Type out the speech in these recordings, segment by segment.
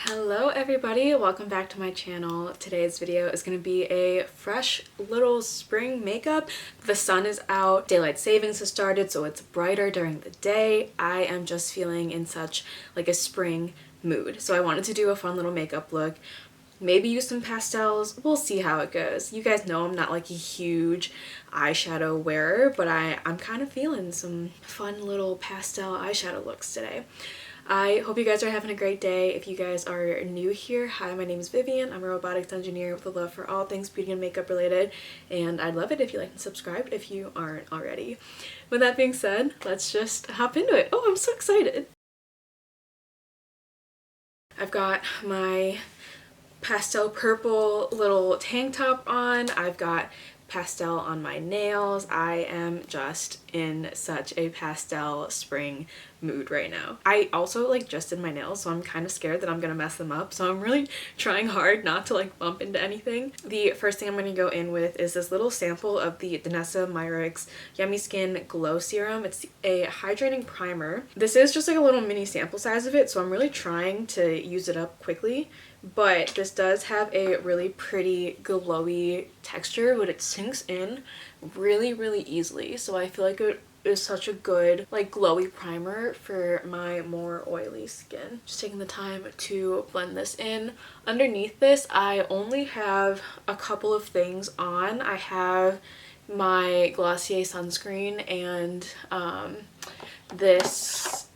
Hello everybody, welcome back to my channel. Today's video is going to be a fresh little spring makeup. The sun is out, daylight savings has started, so it's brighter during the day. I am just feeling in such like a spring mood, so I wanted to do a fun little makeup look. Maybe use some pastels. We'll see how it goes. You guys know I'm not like a huge eyeshadow wearer, but I'm kind of feeling some fun little pastel eyeshadow looks today. I hope you guys are having a great day. If you guys are new here, hi, my name is Vivian. I'm a robotics engineer with a love for all things beauty and makeup related, and I'd love it if you like and subscribe if you aren't already. With that being said, let's just hop into it. Oh, I'm so excited. I've got my pastel purple little tank top on. I've got pastel on my nails. I am just in such a pastel spring mood right now. I also just did my nails, so I'm kind of scared that I'm gonna mess them up, so I'm really trying hard not to bump into anything. The first thing I'm gonna go in with is this little sample of the Denote Yummy Skin Glow Serum. It's a hydrating primer. This is just a little mini sample size of it, so I'm really trying to use it up quickly, but this does have a really pretty glowy texture, but it sinks in really easily, so I feel like it is such a good glowy primer for my more oily skin. Just taking the time to blend this in. Underneath this, I only have a couple of things on. I have my Glossier sunscreen and this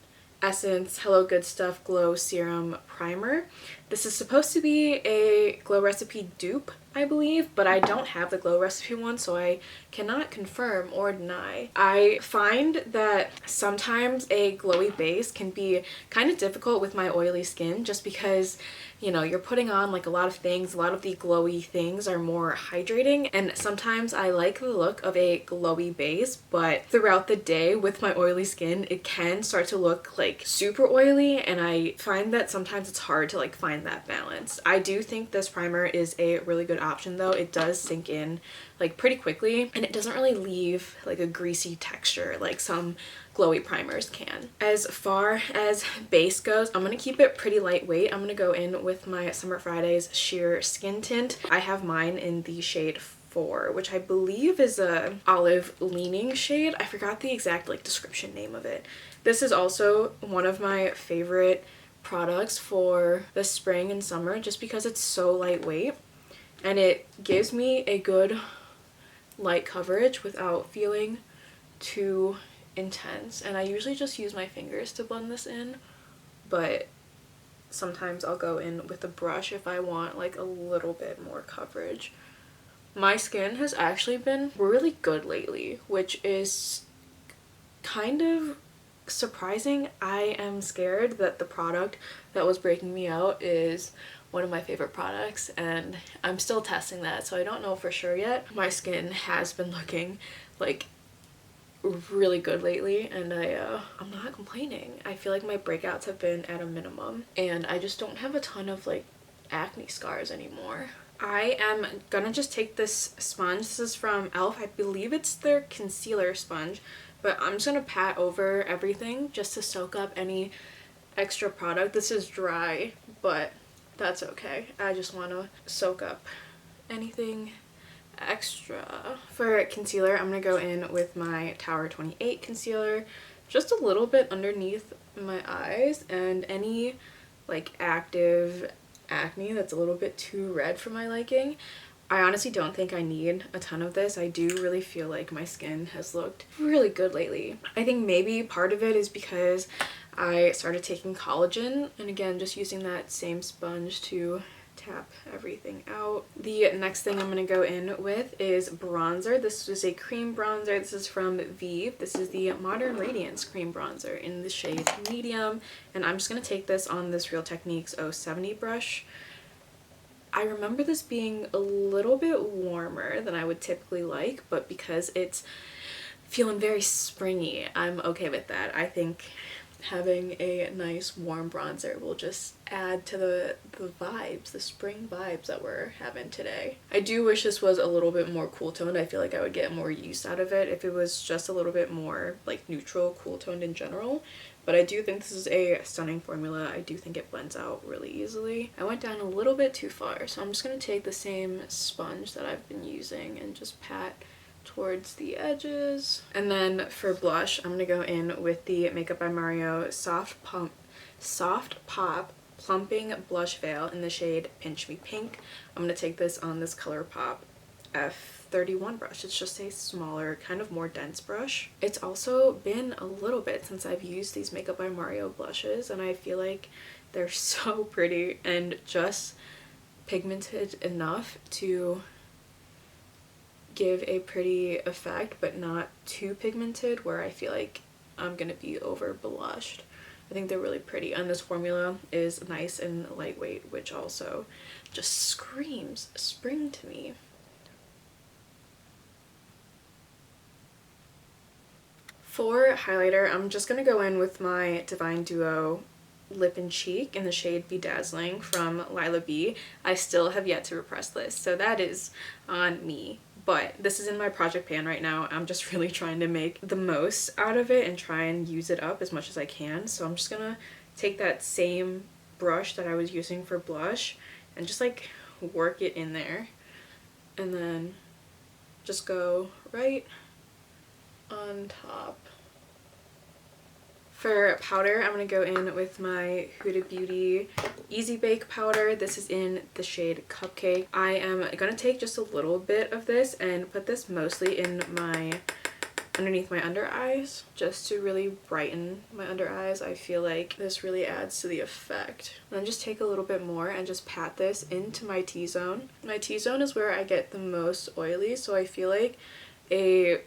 Essence Hello Good Stuff Glow Serum Primer. This is supposed to be a Glow Recipe dupe, I believe, but I don't have the Glow Recipe one, so I cannot confirm or deny. I find that sometimes a glowy base can be kind of difficult with my oily skin, just because, you know, you're putting on a lot of things. A lot of the glowy things are more hydrating, and sometimes I like the look of a glowy base, but throughout the day with my oily skin, it can start to look super oily, and I find that sometimes it's hard to find that balance. I do think this primer is a really good option though. It does sink in pretty quickly, and it doesn't really leave a greasy texture like some glowy primers can. As far as base goes, I'm gonna keep it pretty lightweight. I'm gonna go in with my Summer Fridays Sheer Skin Tint. I have mine in the shade 4, which I believe is a olive leaning shade. I forgot the exact description name of it. This is also one of my favorite products for the spring and summer, just because it's so lightweight and it gives me a good light coverage without feeling too intense. And I usually just use my fingers to blend this in, but sometimes I'll go in with a brush if I want a little bit more coverage. My skin has actually been really good lately, which is kind of surprising. I am scared that the product that was breaking me out is one of my favorite products, and I'm still testing that, so I don't know for sure yet. My skin has been looking really good lately, and I'm not complaining. I feel like my breakouts have been at a minimum, and I just don't have a ton of acne scars anymore. I am gonna just take this sponge. This is from e.l.f. I believe it's their concealer sponge, but I'm just gonna pat over everything just to soak up any extra product. This is dry, but that's okay. I just want to soak up anything extra. For concealer, I'm gonna go in with my Tower 28 concealer, just a little bit underneath my eyes, and any active acne that's a little bit too red for my liking. I honestly don't think I need a ton of this. I do really feel like my skin has looked really good lately. I think maybe part of it is because I started taking collagen, and again, just using that same sponge to tap everything out. The next thing I'm going to go in with is bronzer. This is a cream bronzer. This is from Viv. This is the Modern Radiance cream bronzer in the shade medium, and I'm just going to take this on this Real Techniques 070 brush. I remember this being a little bit warmer than I would typically like, but because it's feeling very springy, I'm okay with that. I think having a nice warm bronzer will just add to the vibes, the spring vibes that we're having today. I do wish this was a little bit more cool toned. I feel like I would get more use out of it if it was just a little bit more neutral, cool toned in general, but I do think this is a stunning formula. I do think it blends out really easily. I went down a little bit too far, so I'm just going to take the same sponge that I've been using and just pat towards the edges. And then for blush, I'm going to go in with the Makeup by Mario Soft Pop Plumping Blush Veil in the shade Pinch Me Pink. I'm going to take this on this ColourPop F31 brush. It's just a smaller, kind of more dense brush. It's also been a little bit since I've used these Makeup by Mario blushes, and I feel like they're so pretty and just pigmented enough to give a pretty effect, but not too pigmented where I feel like I'm gonna be over blushed. I think they're really pretty, and this formula is nice and lightweight, which also just screams spring to me. For highlighter, I'm just gonna go in with my Divine Duo Lip and Cheek in the shade Bedazzling from Lila B. I still have yet to repress this, so that is on me. But this is in my project pan right now. I'm just really trying to make the most out of it and try and use it up as much as I can. So I'm just gonna take that same brush that I was using for blush and just like work it in there. And then just go right on top. For powder, I'm going to go in with my Huda Beauty Easy Bake powder. This is in the shade Cupcake. I am going to take just a little bit of this and put this mostly in underneath my under eyes, just to really brighten my under eyes. I feel like this really adds to the effect. And then just take a little bit more and just pat this into my T-zone. My T-zone is where I get the most oily, so I feel like a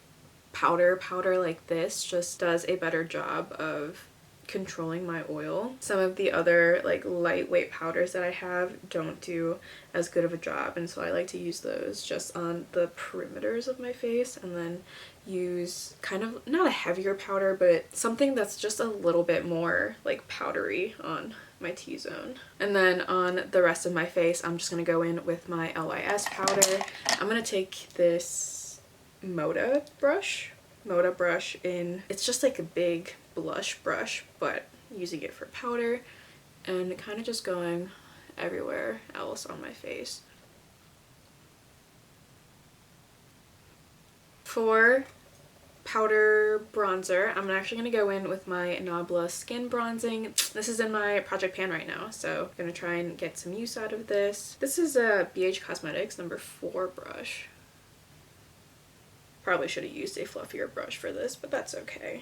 powder like this just does a better job of controlling my oil. Some of the other like lightweight powders that I have don't do as good of a job, and so I like to use those just on the perimeters of my face, and then use kind of not a heavier powder, but something that's just a little bit more like powdery on my T-zone. And then on the rest of my face, I'm just gonna go in with my LYS powder. I'm gonna take this Moda brush in, it's just like a big blush brush, but using it for powder and kind of just going everywhere else on my face. For powder bronzer, I'm actually going to go in with my Nabla Skin Bronzing. This is in my project pan right now, so I'm going to try and get some use out of this. This is a BH Cosmetics number 4 brush. Probably should have used a fluffier brush for this, but that's okay.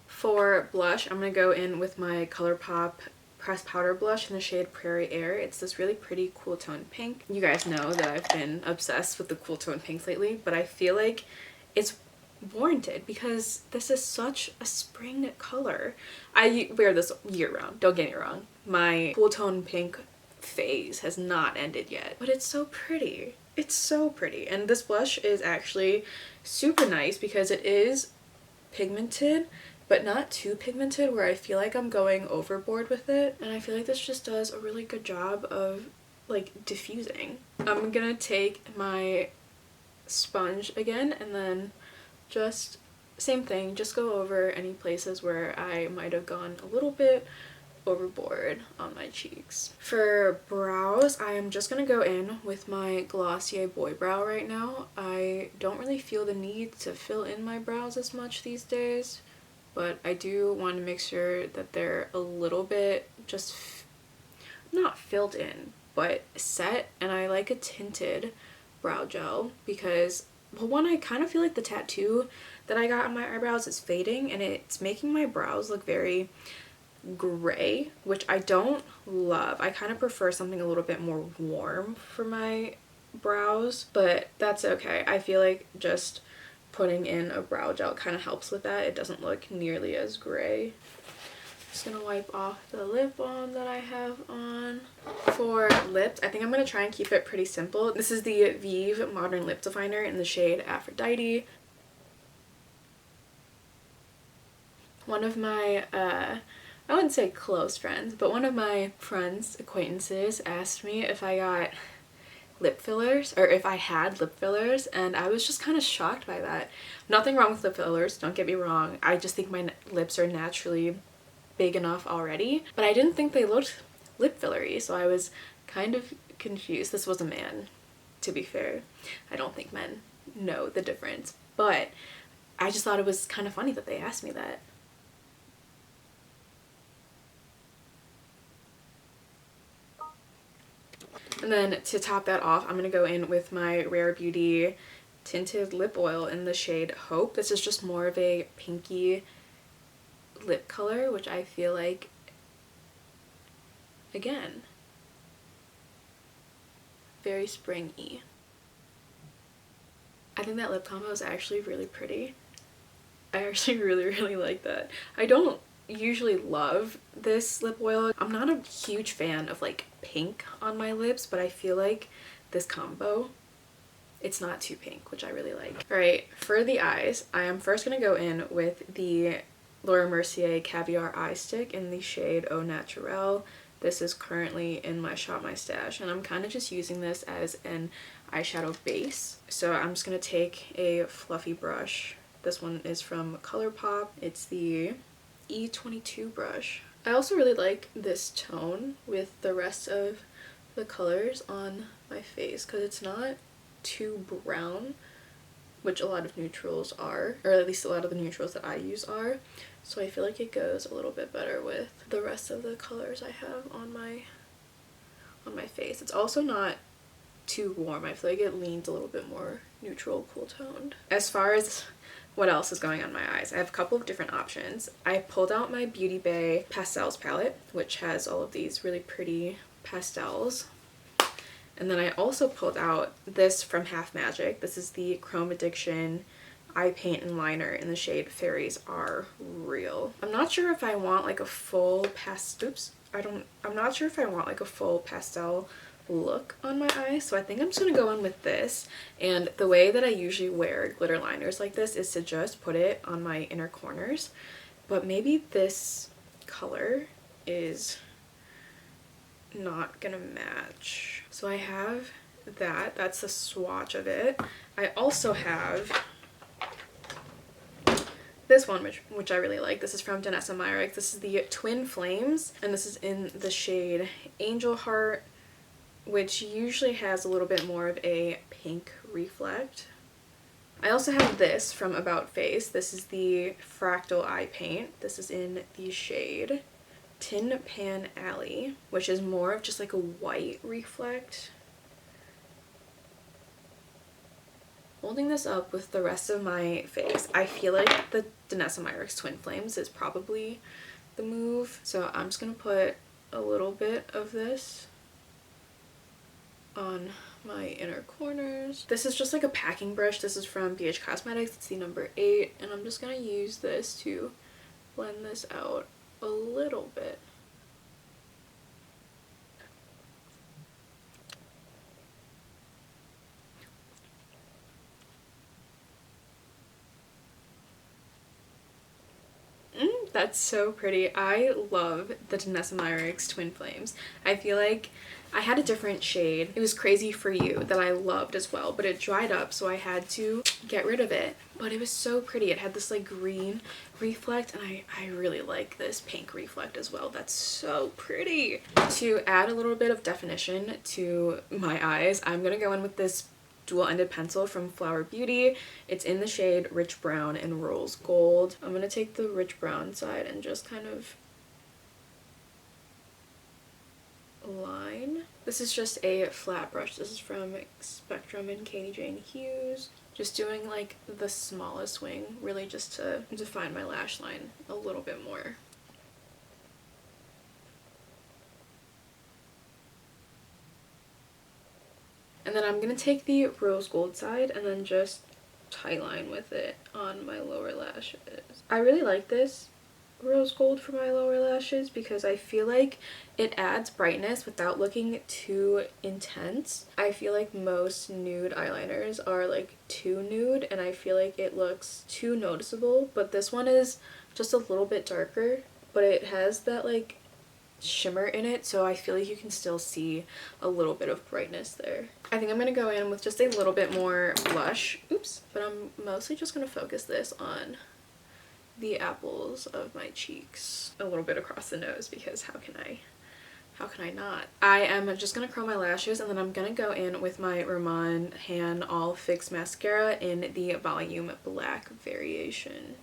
For blush, I'm going to go in with my ColourPop pressed powder blush in the shade Prairie Air. It's this really pretty cool tone pink. You guys know that I've been obsessed with the cool tone pinks lately, but I feel like it's warranted because this is such a spring color. I wear this year round, don't get me wrong. My cool tone pink phase has not ended yet, but it's so pretty. It's so pretty. And this blush is actually super nice because it is pigmented, but not too pigmented where I feel like I'm going overboard with it. And I feel like this just does a really good job of like diffusing. I'm gonna take my sponge again and then just same thing, just go over any places where I might have gone a little bit overboard on my cheeks. For brows, I am just gonna go in with my Glossier Boy Brow right now. I don't really feel the need to fill in my brows as much these days, but I do want to make sure that they're a little bit just not filled in, but set. And I like a tinted brow gel because, well, one, I kind of feel like the tattoo that I got on my eyebrows is fading and it's making my brows look very gray, which I don't love. I kind of prefer something a little bit more warm for my brows, but that's okay. I feel like just putting in a brow gel kind of helps with that. It doesn't look nearly as gray. Just gonna wipe off the lip balm that I have on. For lips, I think I'm gonna try and keep it pretty simple. This is the Vive Modern Lip Definer in the shade Aphrodite. One of my I wouldn't say close friends, but one of my friends, acquaintances, asked me if I got lip fillers, or if I had lip fillers, and I was just kind of shocked by that. Nothing wrong with lip fillers, don't get me wrong. I just think my lips are naturally big enough already, but I didn't think they looked lip fillery, so I was kind of confused. This was a man, to be fair. I don't think men know the difference, but I just thought it was kind of funny that they asked me that. And then to top that off, I'm gonna go in with my Rare Beauty tinted lip oil in the shade Hope. This is just more of a pinky lip color, which I feel like, again, very springy. I think that lip combo is actually really pretty. I actually really like that. I don't usually love this lip oil. I'm not a huge fan of like pink on my lips, but I feel like this combo, it's not too pink, which I really like. Alright, for the eyes, I am first gonna go in with the Laura Mercier Caviar Eye Stick in the shade Au Naturel. This is currently in my Shop My Stash, and I'm kind of just using this as an eyeshadow base. So I'm just gonna take a fluffy brush. This one is from ColourPop. It's the E22 brush. I also really like this tone with the rest of the colors on my face because it's not too brown, which a lot of neutrals are, or at least a lot of the neutrals that I use are. So I feel like it goes a little bit better with the rest of the colors I have on my face. It's also not too warm. I feel like it leans a little bit more neutral, cool toned. As far as what else is going on my eyes, I have a couple of different options. I pulled out my Beauty Bay Pastels palette, which has all of these really pretty pastels. And then I also pulled out this from Half Magic. This is the Chrome Addiction eye paint and liner in the shade Fairies Are Real. I'm not sure if I want like a full I'm not sure if I want like a full pastel look on my eyes, so I think I'm just gonna go in with this. And the way that I usually wear glitter liners like this is to just put it on my inner corners, but maybe this color is not gonna match. So I have that's the swatch of it. I also have this one, which I really like. This is from Danessa Myricks. This is the Twin Flames, and this is in the shade Angel Heart, which usually has a little bit more of a pink reflect. I also have this from About Face. This is the Fractal Eye Paint. This is in the shade Tin Pan Alley, which is more of just like a white reflect. Holding this up with the rest of my face, I feel like the Danessa Myricks Twin Flames is probably the move. So I'm just going to put a little bit of this on my inner corners. This is just like a packing brush. This is from BH Cosmetics. It's the number 8, and I'm just going to use this to blend this out a little bit. That's so pretty. I love the Danessa Myricks Twin Flames. I feel like I had a different shade. It was Crazy For You that I loved as well, but it dried up, so I had to get rid of it. But it was so pretty. It had this like green reflect, and I really like this pink reflect as well. That's so pretty. To add a little bit of definition to my eyes, I'm gonna go in with this dual-ended pencil from Flower Beauty. It's in the shade Rich Brown and Rose Gold. I'm gonna take the rich brown side and just kind of line. This is just a flat brush. This is from Spectrum and Katie Jane Hughes. Just doing like the smallest wing, really just to define my lash line a little bit more. And then I'm going to take the rose gold side and then just tightline with it on my lower lashes. I really like this rose gold for my lower lashes because I feel like it adds brightness without looking too intense. I feel like most nude eyeliners are like too nude, and I feel like it looks too noticeable, but this one is just a little bit darker, but it has that like shimmer in it, so I feel like you can still see a little bit of brightness there. I think I'm gonna go in with just a little bit more blush. Oops. But I'm mostly just gonna focus this on the apples of my cheeks. A little bit across the nose, because how can I not? I am just gonna curl my lashes, and then I'm gonna go in with my Ramon Hand All Fix Mascara in the Volume Black variation.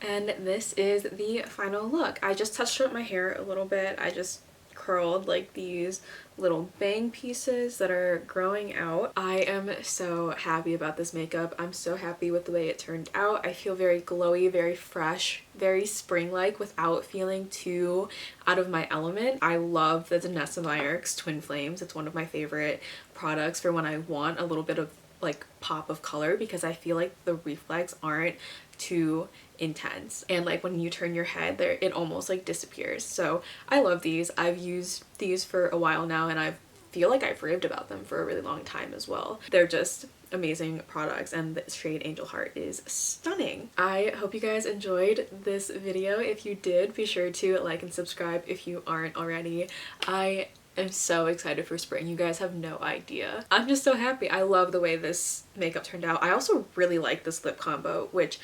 And this is the final look. I just touched up my hair a little bit. I just curled like these little bang pieces that are growing out. I am so happy about this makeup. I'm so happy with the way it turned out. I feel very glowy, very fresh, very spring-like without feeling too out of my element. I love the Denote Twin Flames. It's one of my favorite products for when I want a little bit of like pop of color, because I feel like the reflex aren't too intense, and like when you turn your head there, it almost like disappears. So I love these. I've used these for a while now, and I feel like I've raved about them for a really long time as well. They're just amazing products, and the shade Angel Heart is stunning. I hope you guys enjoyed this video. If you did, be sure to like and subscribe if you aren't already. I am so excited for spring. You guys have no idea. I'm just so happy. I love the way this makeup turned out. I also really like this lip combo, which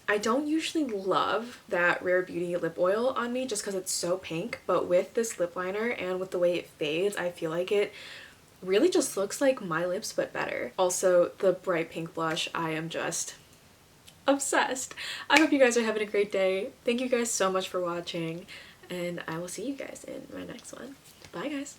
I don't usually love that Rare Beauty lip oil on me just because it's so pink, but with this lip liner and with the way it fades, I feel like it really just looks like my lips but better. Also, the bright pink blush, I am just obsessed. I hope you guys are having a great day. Thank you guys so much for watching, and I will see you guys in my next one. Bye guys.